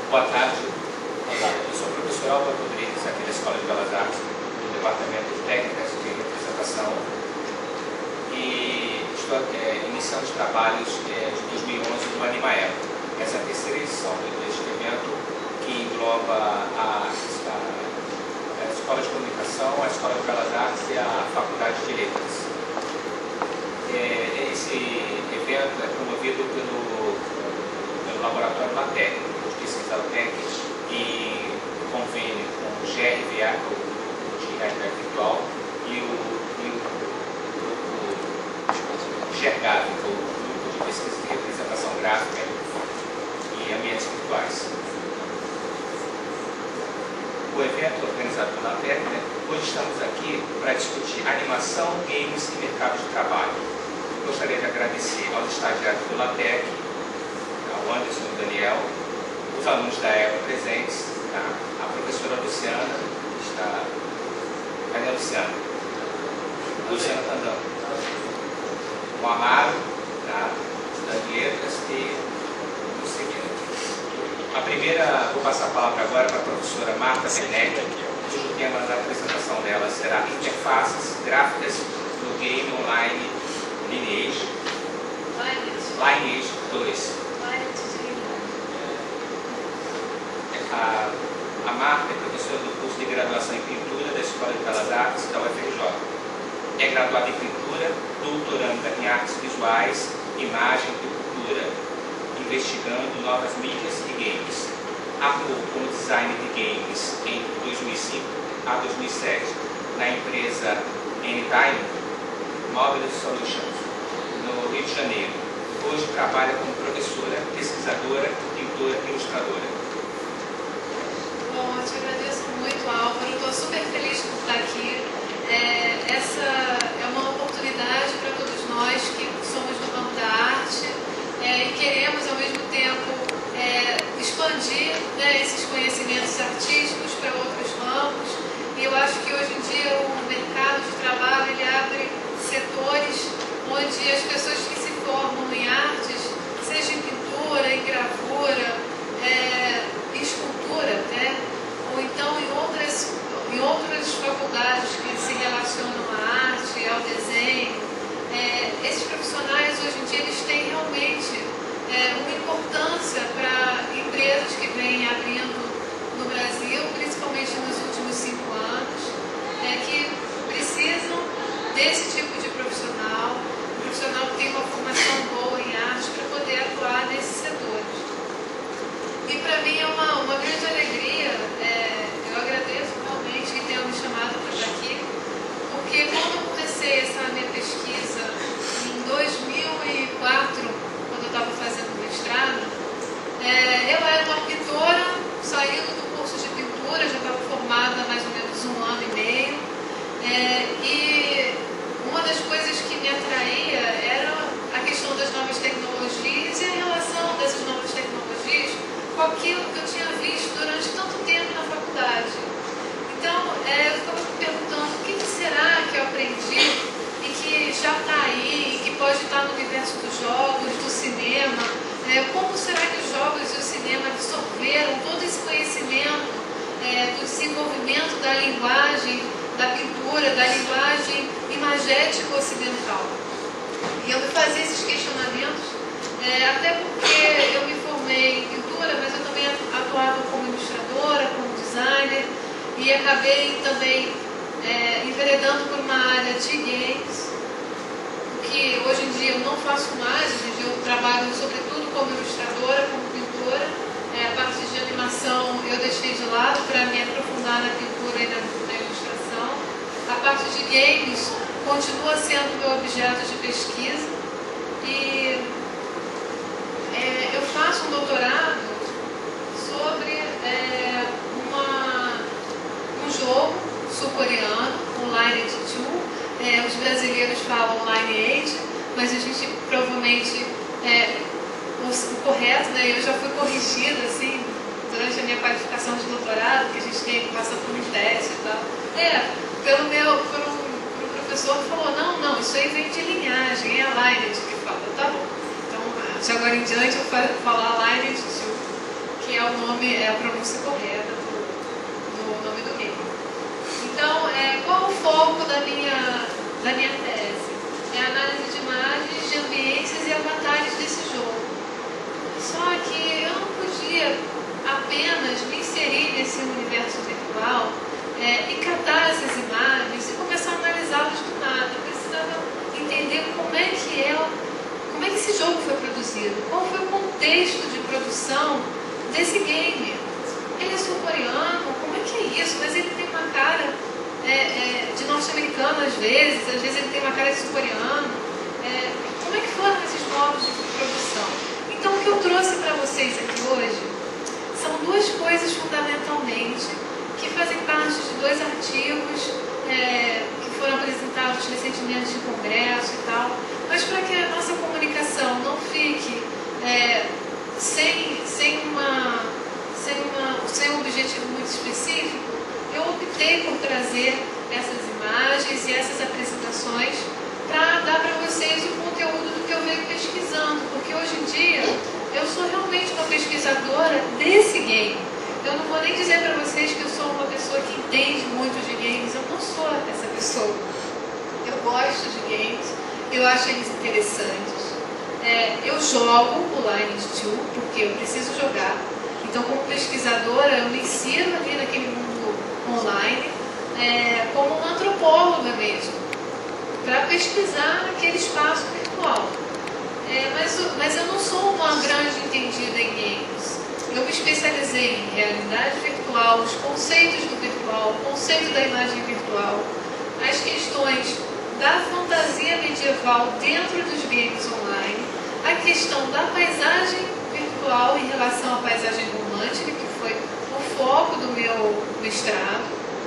Boa tarde. Eu sou o professor Álvaro Rodrigues, aqui da Escola de Belas Artes, do Departamento de Técnicas de Representação, e estou iniciando os trabalhos de 2011 do Animaero. Essa é a terceira edição deste evento, que engloba a Escola de Comunicação, a Escola de Belas Artes e a Faculdade de Letras. Esse evento é promovido pelo Laboratório LaTeX, de pesquisa LaTeX, em convênio com o GRVA, de realidade virtual, e o grupo GERGAV, o grupo de pesquisa de representação gráfica e ambientes virtuais. O evento organizado pela LaTeX, hoje estamos aqui para discutir animação, games e mercado de trabalho. Gostaria de agradecer aos estagiários do LaTeX, ao Anderson e ao Daniel, os alunos da EVA presentes, a professora Luciana, cadê a Luciana? A Luciana está andando. O Amaro, das letras, e o seguinte. A primeira, vou passar a palavra agora para a professora Marta Benetti, cujo tema da apresentação dela será interfaces gráficas no game online Lineage 2. A Marta é professora do curso de graduação em pintura da Escola de Belas Artes da UFRJ. É graduada em pintura, doutoranda em artes visuais, imagem e cultura, investigando novas mídias e games. Atuou como designer de games em 2005 a 2007 na empresa Anytime Mobile Solutions, no Rio de Janeiro. Hoje trabalha como professora, pesquisadora, pintora e ilustradora. Bom, eu te agradeço muito, Álvaro. Estou super feliz por estar aqui. Essa é uma oportunidade para todos nós que somos do campo da arte e queremos, ao mesmo tempo, expandir esses conhecimentos artísticos para outros campos. E eu acho que hoje em dia o mercado de trabalho ele abre setores onde as pessoas que se formam em artes, seja em pintura, em gravura, em escultura, ou então em outras faculdades que se relacionam à arte, ao desenho, esses profissionais hoje em dia eles têm realmente uma importância para empresas que vêm abrindo no Brasil, principalmente nos últimos 5 anos, que precisam desse tipo de profissional, um profissional que tem uma formação boa em arte para poder atuar nesses setores. E para mim é uma grande alegria, eu agradeço realmente que tenham me chamado para estar aqui, porque quando eu comecei essa minha pesquisa em 2004, quando eu estava fazendo mestrado, eu era uma pintora, saindo do curso de pintura, já estava formada há mais ou menos 1 ano e meio, e uma das coisas que me atraía era a questão das novas tecnologias e a relação dessas novas tecnologias com aquilo que eu tinha visto durante tanto tempo na faculdade. Então, eu ficava me perguntando o que será que eu aprendi e que já está aí, e que pode estar no universo dos jogos, do cinema. Como será que os jogos e o cinema absorveram todo esse conhecimento do desenvolvimento da linguagem, da pintura, da linguagem imagética ocidental? E eu me fazia esses questionamentos, até porque eu me formei em pintura, mas eu também atuava como ilustradora, como designer, e acabei também enveredando por uma área de games, que hoje em dia eu não faço mais. Hoje em dia eu trabalho sobretudo como ilustradora, como pintora. A parte de animação eu deixei de lado para me aprofundar na pintura e na ilustração. A parte de games continua sendo meu objeto de pesquisa, e eu faço um doutorado sobre um jogo sul-coreano, o Lineage 2. Os brasileiros falam Lineage, mas a gente provavelmente o correto, eu já fui corrigida assim durante a minha qualificação de doutorado, que a gente tem que passar por um teste e tal. Por um professor que falou, não, isso aí vem de linhagem, é a Lineage que fala. Tá bom. Então, de agora em diante eu vou falar Lineage 2, que é o nome, é a pronúncia correta do nome do game. Então, qual é o foco da minha tese? É a análise de imagens, de ambientes e avatares desse jogo. Só que eu não podia apenas me inserir nesse universo virtual e catar essas imagens e começar a analisá-las do nada. Eu precisava entender como é que esse jogo foi produzido, qual foi o contexto de produção desse game. Ele é sul-coreano, como é que é isso? Mas ele tem uma cara de norte-americano às vezes ele tem uma cara de sul-coreano. Como é que foram esses modos de produção? Então, o que eu trouxe para vocês aqui hoje são duas coisas fundamentalmente que fazem parte de dois artigos que foram apresentados recentemente em congresso e tal, mas para que a nossa comunicação não fique sem um objetivo muito específico, eu optei por trazer essas imagens e essas apresentações para dar para vocês o conteúdo do que eu venho pesquisando, porque hoje em dia eu sou realmente uma pesquisadora desse game. Eu não vou nem dizer para vocês que eu sou uma pessoa que entende muito de games, eu não sou essa pessoa. Eu gosto de games, eu acho eles interessantes. Eu jogo o Lineage 2 porque eu preciso jogar. Então, como pesquisadora, eu me insiro ali naquele mundo online como uma antropóloga mesmo, para pesquisar aquele espaço virtual. Mas eu não sou uma grande entendida em games. Eu me especializei em realidade virtual, os conceitos do virtual, o conceito da imagem virtual, as questões da fantasia medieval dentro dos games online, a questão da paisagem virtual em relação à paisagem romântica, que foi o foco do meu mestrado,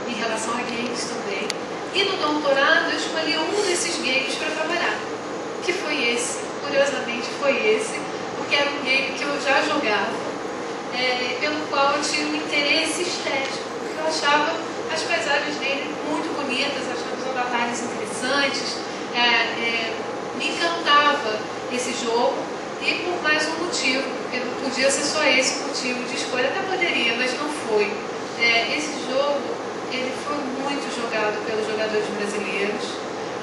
em relação a games também. E no doutorado eu escolhi um desses games para trabalhar, que foi esse, curiosamente foi esse, porque era um game que eu já jogava, pelo qual eu tinha um interesse estético, porque eu achava as paisagens dele muito bonitas, achava os avatares interessantes, me encantava esse jogo, e por mais um motivo, porque não podia ser só esse o motivo de escolha, até poderia, mas não foi. Esse jogo, ele foi muito jogado pelos jogadores brasileiros,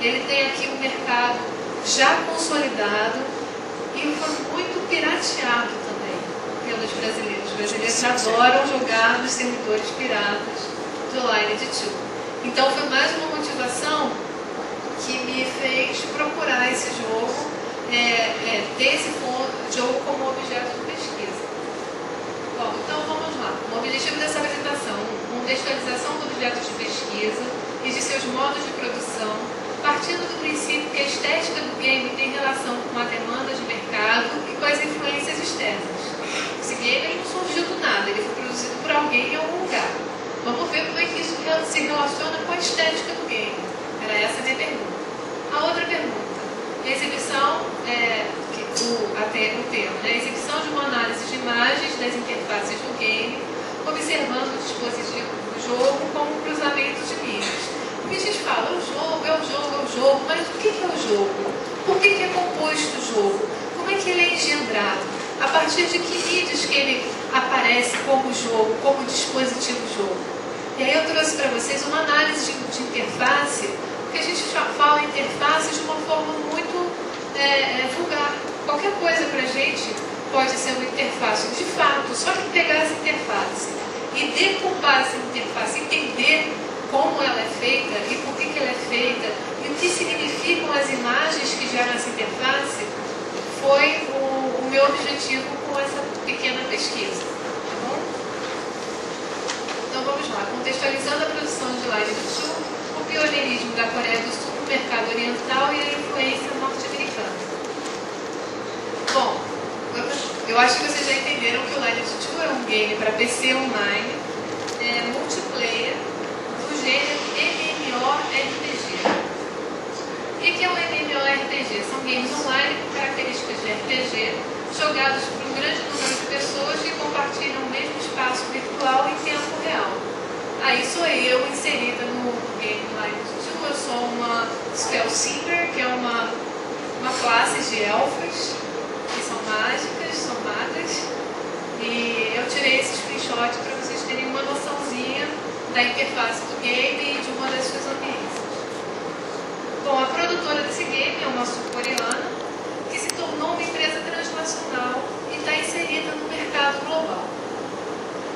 ele tem aqui um mercado já consolidado e foi muito pirateado também pelos brasileiros. Os brasileiros adoram jogar nos servidores piratas do Lineage 2. Então foi mais uma motivação que me fez procurar esse jogo, ter esse jogo como objeto de pesquisa. Bom, então vamos lá. O objetivo dessa apresentação: contextualização do objeto de pesquisa e de seus modos de produção, partindo do princípio que a estética do game tem relação com a demanda de mercado e com as influências externas. Esse game não surgiu do nada, ele foi produzido por alguém em algum lugar. Vamos ver como é que isso se relaciona com a estética do game. Era essa a minha pergunta. A outra pergunta: exibição, o tema, né? Exibição de uma análise de imagens das interfaces do game, observando o dispositivo do jogo como cruzamento de mídias. Porque a gente fala, é o jogo, mas o que é o jogo? Por que é composto o jogo? Como é que ele é engendrado? A partir de que mídias que ele aparece como jogo, como dispositivo jogo? E aí eu trouxe para vocês uma análise de interface, porque a gente fala interface de uma forma muito vulgar. Qualquer coisa para a gente pode ser uma interface, de fato, só que pegar essa interface e decupar essa interface, entender como ela é feita e por que ela é feita e o que significam as imagens que geram essa interface, foi o meu objetivo com essa pequena pesquisa. Tá bom? Então vamos lá. Contextualizando a produção de Lineage 2, o pioneirismo da Coreia do Sul no mercado oriental e a influência norte-americana. Bom, eu acho que vocês já entenderam que o Lineage 2 é um game para PC online, multiplayer, do gênero MMORPG. O que é um MMORPG? São games online com características de RPG, jogados por um grande número de pessoas que compartilham o mesmo espaço virtual em tempo real. Aí sou eu inserida no game Lineage 2, eu sou uma Spellsinger, que é uma classe de elfas, que são mágicas, são magas, e eu tirei esse screenshot para vocês terem uma noçãozinha da interface do game e de uma das suas ambiências. Bom, a produtora desse game é uma sul-coreana que se tornou uma empresa transnacional e está inserida no mercado global.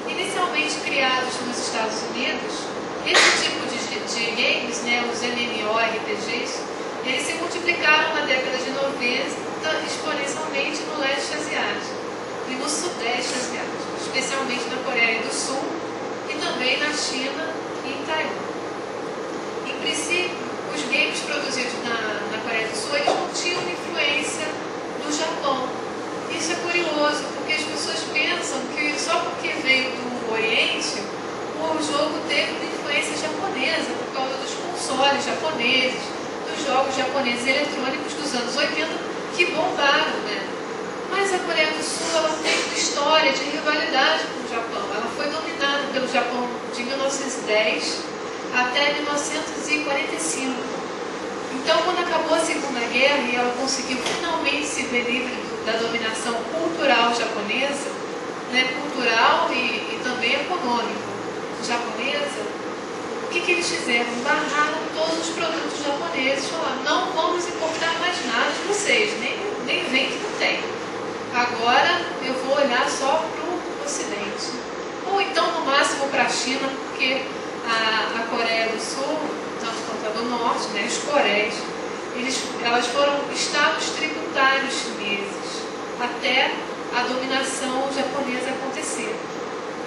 Inicialmente criados nos Estados Unidos, esse tipo de games, né, os MMORPGs, eles se multiplicaram na década de 90 exponencialmente no leste asiático e no sudeste asiático, especialmente na Coreia do Sul e também na China e em Taiwan. Em princípio, os games produzidos na Coreia do Sul, eles não tinham influência do Japão. Isso é curioso, porque as pessoas pensam que só porque veio do Oriente, o jogo teve uma influência japonesa por causa dos consoles japoneses, dos jogos japoneses eletrônicos dos anos 80 que bombaram, né? Mas a Coreia do Sul, ela tem uma história de rivalidade com o Japão. Ela foi dominada pelo Japão de 1910 até 1945. Então, quando acabou a Segunda Guerra e ela conseguiu finalmente se ver livre da dominação cultural japonesa, né, cultural e também econômica japonesa, o que eles fizeram? Barraram todos os produtos japoneses, falaram, não vamos importar mais nada de vocês, nem vem que não tem. Agora eu vou olhar só para o Ocidente. Ou então, no máximo, para a China, porque a Coreia do Sul, tanto quanto a do Norte, né, as Coreias, elas foram estados tributários chineses até a dominação japonesa acontecer.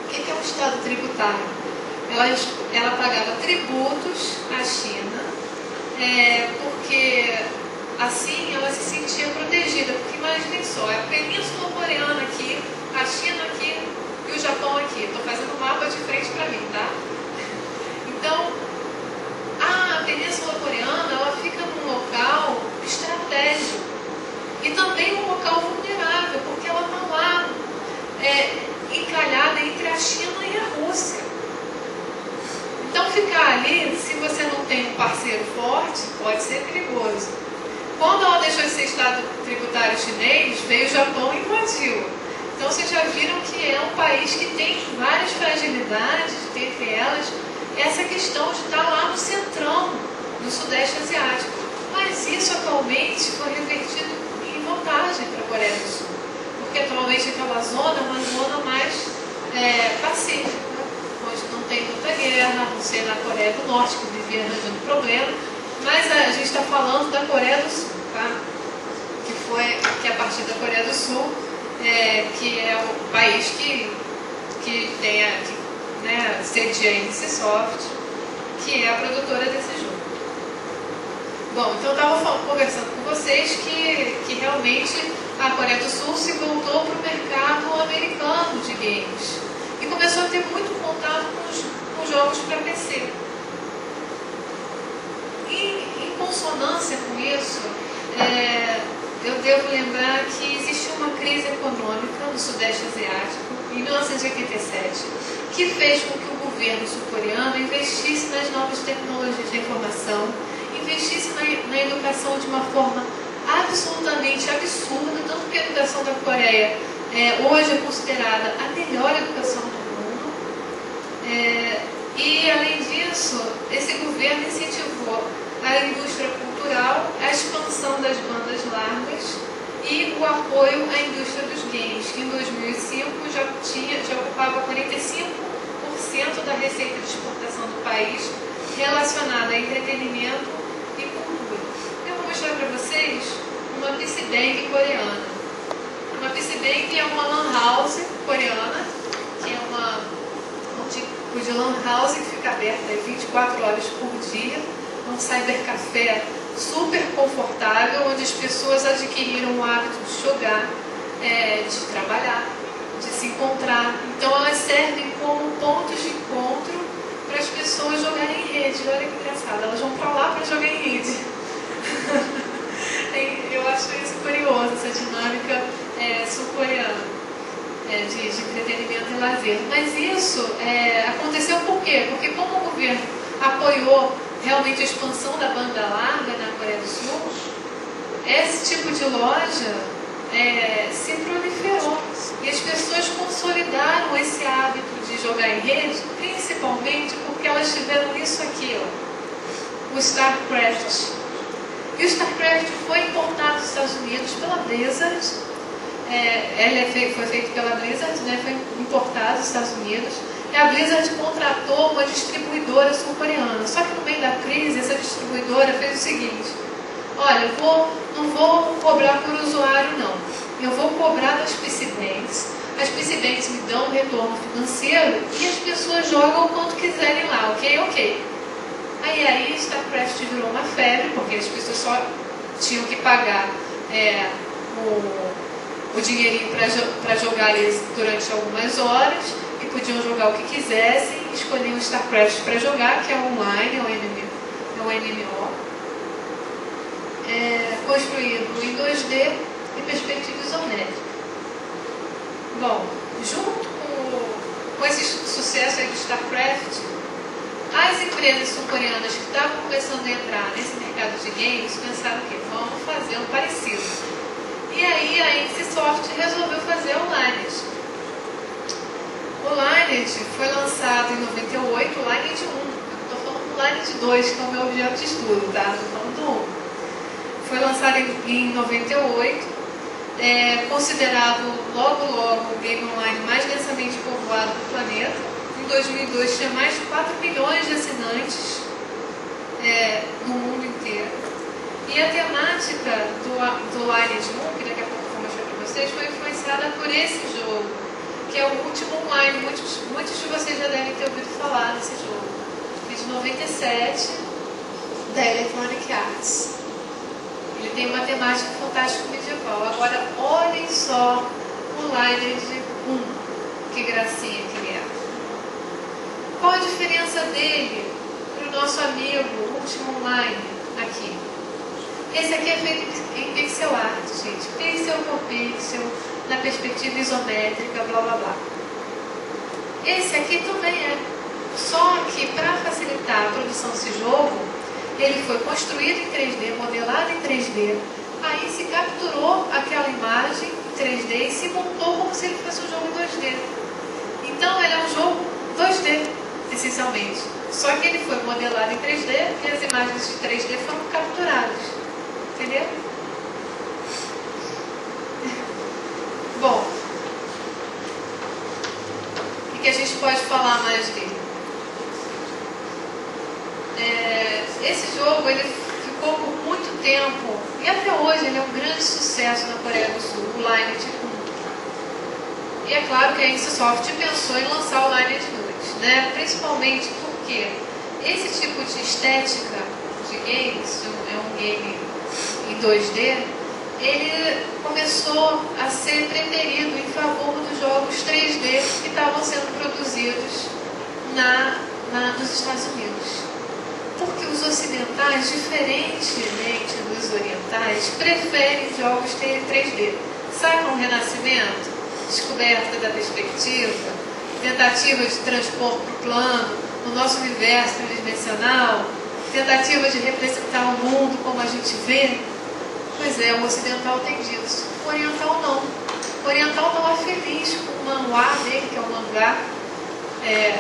O que é um estado tributário? Ela pagava tributos à China, porque assim ela se sentia protegida. Porque imaginem só, é a Península Coreana aqui, a China aqui e o Japão aqui. Estou fazendo um mapa de frente para mim, tá? Então, a Península Coreana, ela fica num local estratégico e também um local vulnerável, porque ela está lá encalhada entre a China e a Rússia. Então, ficar ali, se você não tem um parceiro forte, pode ser perigoso. Quando ela deixou de ser Estado tributário chinês, veio o Japão e invadiu. Então, vocês já viram que é um país que tem várias fragilidades, dentre elas, essa questão de estar lá no centrão, no Sudeste Asiático. Mas isso, atualmente, foi revertido em vantagem para a Coreia do Sul. Porque, atualmente, aquela zona é uma zona mais pacífica, onde não tem muita guerra, não sei na Coreia do Norte, que vivia arranjando problema, mas a gente está falando da Coreia do Sul, tá? Que a partir da Coreia do Sul, que é o país que tem cedia a NCSoft, que é a produtora desse jogo. Bom, então eu estava conversando com vocês que realmente a Coreia do Sul se voltou para o mercado americano de games e começou a ter muito contato com jogos para PC. E, em consonância com isso, eu devo lembrar que existiu uma crise econômica no Sudeste Asiático, em 1987, que fez com que o governo sul-coreano investisse nas novas tecnologias da informação, investisse na educação de uma forma absolutamente absurda, tanto que a educação da Coreia hoje é considerada a melhor educação do mundo. E, além disso, esse governo incentivou a indústria cultural, a expansão das bandas largas e o apoio à indústria dos games, que em 2005 já ocupava 45% da receita de exportação do país relacionada a entretenimento e cultura. Eu vou mostrar para vocês uma PC Bang coreana. Uma PC Bang é uma lan house coreana, que é um tipo de lan house que fica aberta 24 horas por dia, um cybercafé super confortável, onde as pessoas adquiriram o hábito de jogar, de trabalhar, de se encontrar. Então elas servem como pontos de encontro para as pessoas jogarem em rede. Olha que engraçado, elas vão para lá para jogar em rede. Eu acho isso curioso, essa dinâmica sul-coreana de entretenimento e lazer. Mas isso aconteceu por quê? Porque como o governo apoiou realmente a expansão da banda larga na Coreia do Sul, esse tipo de loja se proliferou e as pessoas consolidaram esse hábito principalmente porque elas tiveram isso aqui, ó, o StarCraft. E o StarCraft foi importado dos Estados Unidos pela Blizzard. Foi feito pela Blizzard, né? Foi importado dos Estados Unidos. E a Blizzard contratou uma distribuidora sul-coreana. Só que no meio da crise, essa distribuidora fez o seguinte: olha, não vou cobrar por usuário, não. Eu vou cobrar das PC Banks. As PC Banks me dão um retorno financeiro e as pessoas jogam o quanto quiserem lá, ok? Ok. Aí StarCraft virou uma febre, porque as pessoas só tinham que pagar o dinheirinho para jogar eles durante algumas horas e podiam jogar o que quisessem, escolhiam o StarCraft para jogar, que é online, é um MMO, construído em 2D e perspectiva isométrica. Bom, junto com esse sucesso aí do StarCraft, as empresas sul-coreanas que estavam começando a entrar nesse mercado de games pensaram que vamos fazer um parecido. E aí a NCSoft resolveu fazer o Lineage. O Lineage foi lançado em 98, o Lineage 1. Eu estou falando do Lineage 2, que é o meu objeto de estudo, tá? Estou falando do 1. Foi lançado em 98, considerado logo o game online mais densamente povoado do planeta. Em 2002 tinha mais de 4 milhões de assinantes no mundo inteiro. E a temática do Lineage 1, que daqui a pouco eu vou mostrar para vocês, foi influenciada por esse jogo, que é o último online. Muitos de vocês já devem ter ouvido falar desse jogo. É de 97, da Electronic Arts. Ele tem uma temática fantástica medieval. Agora, olhem só o Lineage 1, que gracinha que ele é. Qual a diferença dele para o nosso amigo Último Online aqui? Esse aqui é feito em pixel art, gente. Pixel por pixel, na perspectiva isométrica, blá blá blá. Esse aqui também é. Só que para facilitar a produção desse jogo, ele foi construído em 3D, modelado em 3D. Aí se capturou aquela imagem em 3D e se montou como se ele fosse um jogo 2D. Então ele é um jogo 2D, essencialmente. Só que ele foi modelado em 3D e as imagens de 3D foram capturadas. Entendeu? Bom, o que a gente pode falar mais dele? Esse jogo ele ficou por muito tempo, e até hoje ele é um grande sucesso na Coreia do Sul, o Lineage 1. E é claro que a NCSoft pensou em lançar o Lineage 2, né? Principalmente porque esse tipo de estética de games, é um game em 2D, ele começou a ser preferido em favor dos jogos 3D que estavam sendo produzidos nos Estados Unidos. Porque os ocidentais, diferentemente dos orientais, preferem jogos 3D. Sacam o Renascimento, descoberta da perspectiva, tentativa de transpor para o plano, no nosso universo tridimensional, tentativa de representar o mundo como a gente vê. Pois é, o ocidental tem disso. O oriental não. O oriental estava feliz com o manhwa dele, que é o mangá, é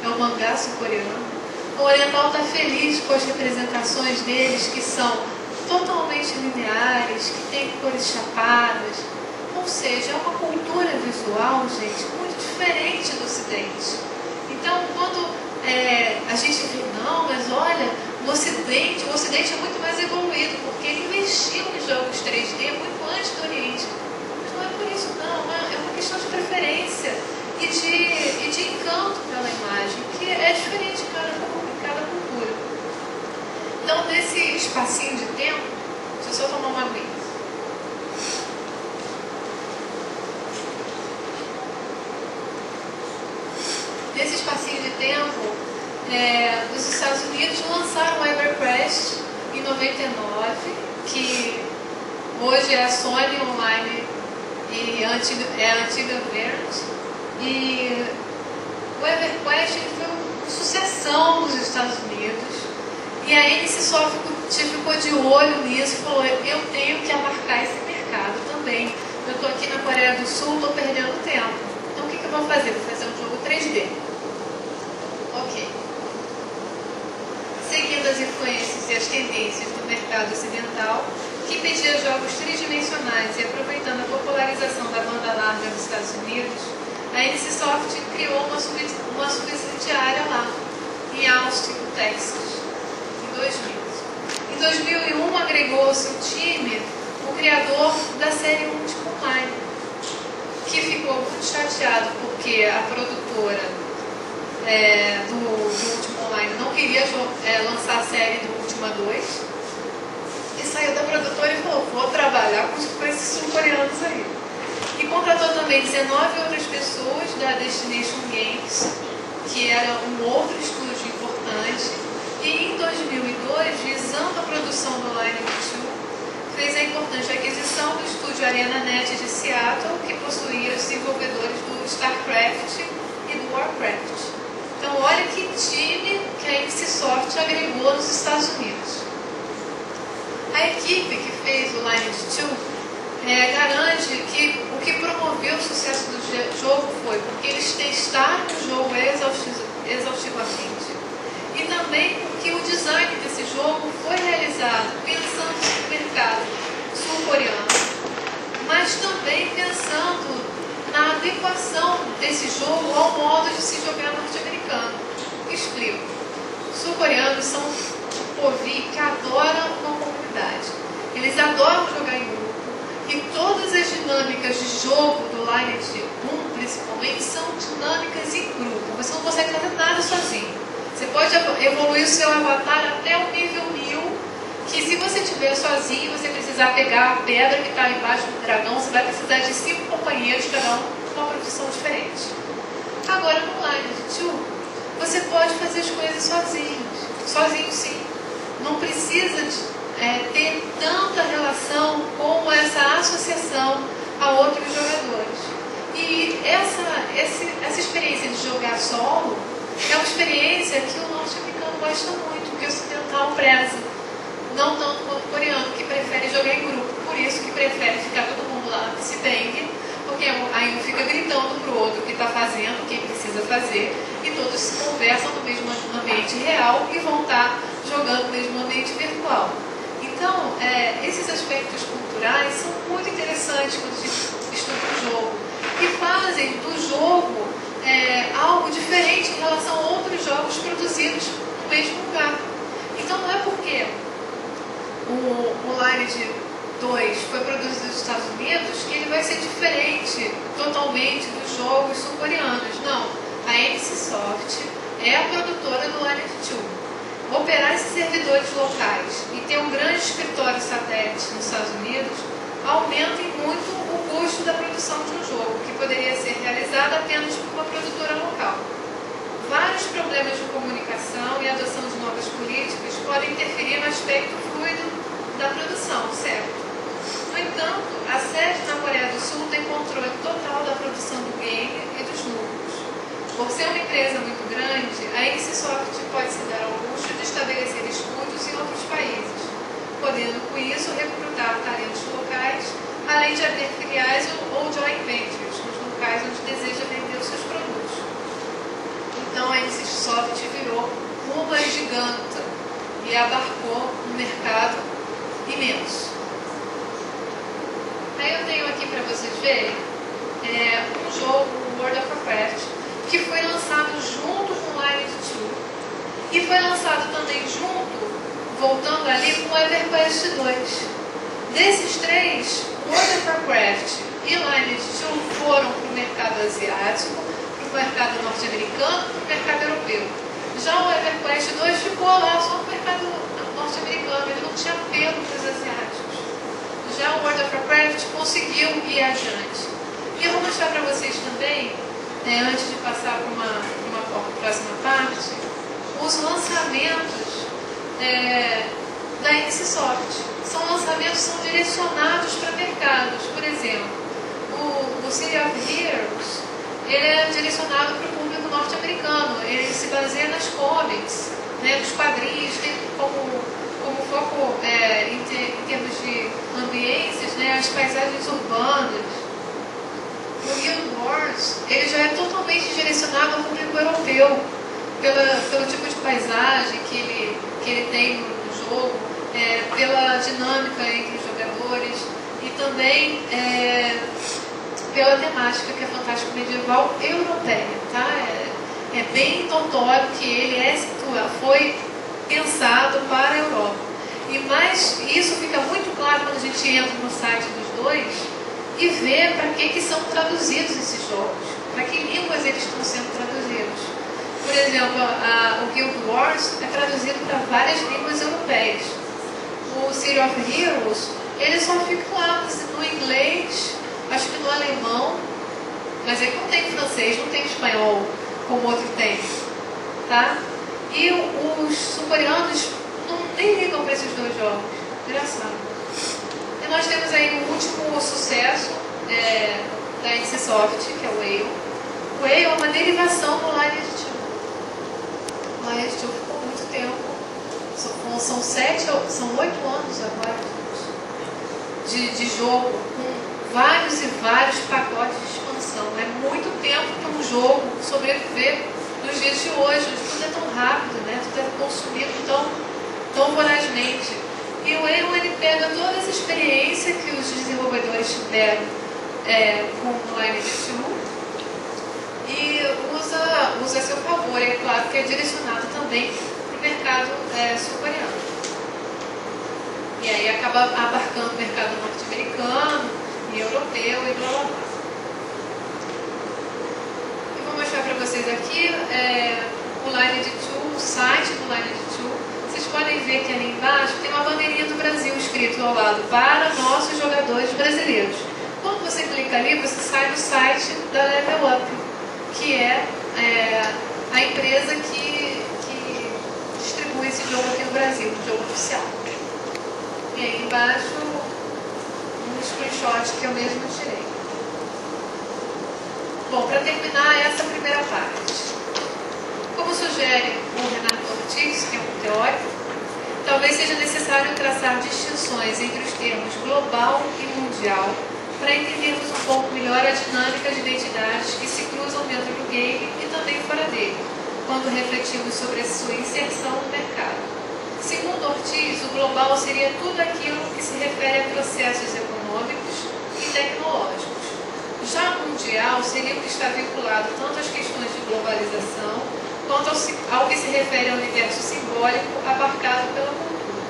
o mangá sul-coreano. O oriental está feliz com as representações deles, que são totalmente lineares, que têm cores chapadas. Ou seja, é uma cultura visual, gente, muito diferente do Ocidente. Então, quando a gente vê, não, mas olha, o Ocidente é muito mais evoluído, porque ele investiu em jogos 3D muito antes do Oriente. Mas não é por isso, não, é uma questão de preferência e de encanto pela imagem, que é diferente em cada cultura. Então, nesse espacinho de tempo, deixa eu só tomar uma aguinha. Nesse espacinho de tempo, os Estados Unidos lançaram o EverQuest em 99, que hoje é a Sony Online e é a antiga Verge. E o EverQuest foi uma sucessão nos Estados Unidos. E a NCSoft ficou de olho nisso e falou: eu tenho que abarcar esse mercado também. Eu estou aqui na Coreia do Sul, estou perdendo tempo. Então o que eu vou fazer? Vou fazer um jogo 3D. Ok. tendências do mercado ocidental, que pedia jogos tridimensionais, e aproveitando a popularização da banda larga nos Estados Unidos, a NCSoft criou uma subsidiária lá, em Austin, Texas, em 2000. Em 2001, agregou ao seu time o criador da série Ultima Online, que ficou muito chateado porque a produtora do Ultima Online não queria lançar a série do Ultima 2, e saiu da produtora e falou: vou trabalhar com esses sul-coreanos aí. E contratou também 19 outras pessoas da Destination Games, que era um outro estúdio importante. E em 2002, visando a produção do Line 2, fez a importante aquisição do estúdio ArenaNet de Seattle, que possuía os desenvolvedores do StarCraft e do Warcraft. Então, olha que time que a NCSoft agregou nos Estados Unidos. A equipe que fez o Line 2 garante que o que promoveu o sucesso do jogo foi porque eles testaram o jogo exaustivamente, e também porque o design desse jogo foi realizado pensando no mercado sul-coreano, mas também pensando na adequação desse jogo ao modo de se jogar norte-americano. Explico. Os sul-coreanos são um povinho que adora uma comunidade. Eles adoram jogar em grupo, e todas as dinâmicas de jogo do Lineage 1, principalmente, são dinâmicas em grupo. Você não consegue fazer nada sozinho. Você pode evoluir o seu avatar até o nível 1000, que se você estiver sozinho, você precisar pegar a pedra que está embaixo do dragão, você vai precisar de 5 companheiros, cada um com uma profissão diferente. Agora, no Lineage 2, você pode fazer as coisas sozinho sim. Não precisa ter tanta relação como essa associação a outros jogadores. E essa experiência de jogar solo é uma experiência que o norte-americano gosta muito, que o ocidental preza. Não tanto quanto o coreano, que prefere jogar em grupo. Por isso que prefere ficar todo mundo lá que se dengue, porque aí um fica gritando pro outro o que está fazendo, o que precisa fazer, e todos se conversam no mesmo ambiente real e vão estar jogando no mesmo ambiente virtual. Então, esses aspectos culturais são muito interessantes quando se estuda o jogo, e fazem do jogo algo diferente em relação a outros jogos produzidos no mesmo lugar. Então, não é porque o Lineage 2 foi produzido nos Estados Unidos que ele vai ser diferente totalmente dos jogos sul-coreanos. Não. A NCSoft é a produtora do Lineage 2. Operar esses servidores locais e ter um grande escritório satélite nos Estados Unidos aumenta muito o custo da produção de um jogo, que poderia ser realizado apenas por uma produtora local. Vários problemas de comunicação e adoção de novas políticas podem interferir no aspecto fluido da produção, certo? No entanto, a sede na Coreia do Sul tem controle total da produção do game e dos núcleos. Por ser uma empresa muito grande, a NCSoft pode se dar ao luxo de estabelecer estúdios em outros países, podendo com isso recrutar talentos locais, além de haver filiais ou joint ventures nos locais onde deseja vender os seus produtos. Então a NCSoft virou uma giganta e abarcou um mercado imenso. Aí eu tenho aqui para vocês verem um jogo, World of Warcraft, que foi lançado junto com o Lineage 2 e foi lançado também junto, voltando ali, com o EverQuest 2. Desses três, World of Warcraft e Lineage 2 foram para o mercado asiático, para o mercado norte-americano e para o mercado europeu. Já o EverQuest 2 ficou lá só no mercado norte-americano, ele não tinha apelo para os asiáticos. Já o World of Warcraft conseguiu ir adiante. E eu vou mostrar para vocês também, antes de passar para uma próxima parte, os lançamentos da NCSoft. São lançamentos que são direcionados para mercados. Por exemplo, o City of Heroes, ele é direcionado para o público norte-americano. Ele se baseia nas comics, nos quadrinhos, tem como foco, em termos de ambiências, as paisagens urbanas. O Guild Wars, ele já é totalmente direcionado ao público europeu, pelo tipo de paisagem que ele tem no jogo, pela dinâmica entre os jogadores e também pela temática que é fantástico medieval europeia, tá? É bem notório que ele foi pensado para a Europa. Mas isso fica muito claro quando a gente entra no site dos dois e vê para que são traduzidos esses jogos, para que línguas eles estão sendo traduzidos. Por exemplo, o Guild Wars é traduzido para várias línguas europeias. O City of Heroes, ele só fica lá no inglês, acho que no alemão, mas ele não tem francês, não tem espanhol, como o outro tem, tá? E os sul-coreanos nem ligam para esses dois jogos. Engraçado. E nós temos aí o último sucesso da NCSoft, que é o Whale. O Whale é uma derivação do Lineage 2. O Lineage 2 ficou muito tempo. São 8 anos agora de jogo, com vários e vários pacotes de expansão. É muito tempo para um jogo sobreviver nos dias de hoje, onde tudo é tão rápido, né? Tudo é consumido tão vorazmente. E o Whale, ele pega toda essa experiência que os desenvolvedores tiveram com o Lineage 2 e usa a seu favor. É claro que é direcionado também para o mercado sul-coreano. E aí acaba abarcando o mercado norte-americano e europeu e blá blá blá. Eu vou mostrar para vocês aqui o Lineage 2, o site do Lineage 2. Vocês podem ver que ali embaixo tem uma bandeirinha do Brasil escrito ao lado, para nossos jogadores brasileiros. Quando você clica ali, você sai do site da Level Up, que é a empresa que distribui esse jogo aqui no Brasil, o jogo oficial. E aí embaixo, um screenshot que eu mesmo tirei. Bom, para terminar essa primeira parte, como sugere o Renato Ortiz, que é um teórico, talvez seja necessário traçar distinções entre os termos global e mundial para entendermos um pouco melhor a dinâmica de identidades que se cruzam dentro do game e também fora dele, quando refletimos sobre a sua inserção no mercado. Segundo Ortiz, o global seria tudo aquilo que se refere a processos econômicos e tecnológicos. Já mundial seria o que está vinculado tanto às questões de globalização quanto ao que se refere ao universo simbólico abarcado pela cultura.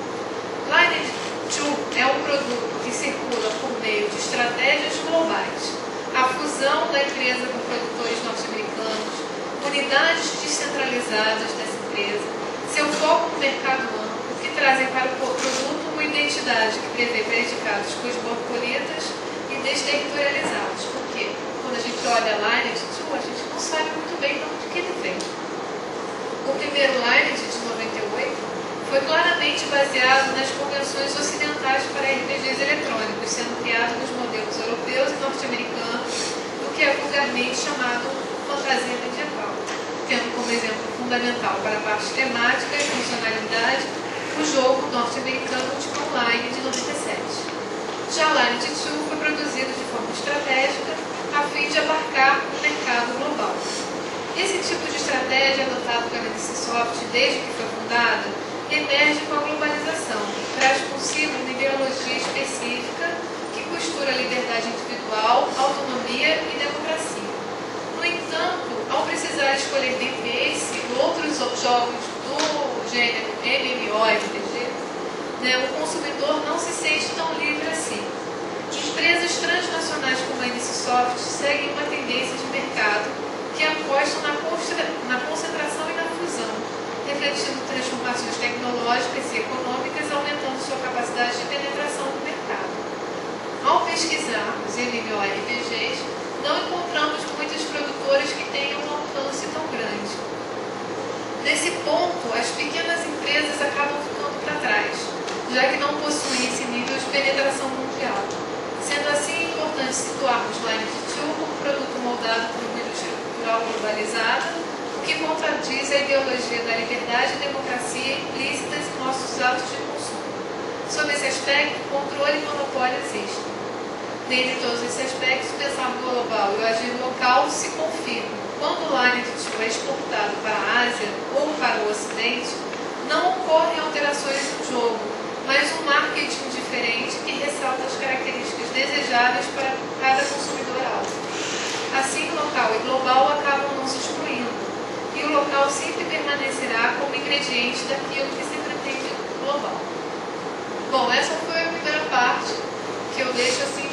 Lineage 2 é um produto que circula por meio de estratégias globais, a fusão da empresa com produtores norte-americanos, unidades descentralizadas dessa empresa, seu foco no mercado amplo, que trazem para o produto uma identidade que prevê predicados cosmopolitas e desterritorializados. Por quê? Quando a gente olha a Lineage 2, a gente não sabe muito bem de onde que ele vem. O primeiro Lineage, de 98, foi claramente baseado nas convenções ocidentais para RPGs eletrônicos, sendo criado nos modelos europeus e norte-americanos do que é vulgarmente chamado fantasia medieval, tendo como exemplo fundamental para a parte temática e funcionalidade o jogo norte-americano Ultima Online de 97. Já Lineage 2 foi produzido de forma estratégica a fim de abarcar o mercado global. Esse tipo de estratégia adotado pela NCSoft desde que foi fundada emerge com a globalização, traz consigo uma ideologia específica que costura a liberdade individual, autonomia e democracia. No entanto, ao precisar escolher entre esse e outros jogos do gênero MMORPG, o consumidor não se sente tão livre assim. Empresas transnacionais como a NCSoft seguem uma tendência de mercado que apostam na concentração e na fusão, refletindo transformações tecnológicas e econômicas, aumentando sua capacidade de penetração no mercado. Ao pesquisarmos MMORPGs, não encontramos muitas produtoras que tenham um alcance tão grande. Nesse ponto, as pequenas empresas acabam ficando para trás, já que não possuem esse nível de penetração mundial. Sendo assim, é importante situarmos Lineage 2 como produto moldado por uma indústria cultural globalizada, o que contradiz a ideologia da liberdade e democracia implícitas em nossos hábitos de consumo. Sob esse aspecto, controle e monopólio existem. Dentre todos esses aspectos, o pensamento global e o agir local se confirmam. Quando o Lineage 2 é exportado para a Ásia ou para o Ocidente, não ocorrem alterações no jogo, mas um marketing diferente que ressalta as características desejadas para cada consumidor-alvo. Assim, local e global acabam não se excluindo, e o local sempre permanecerá como ingrediente daquilo que se pretende global. Bom, essa foi a primeira parte, que eu deixo assim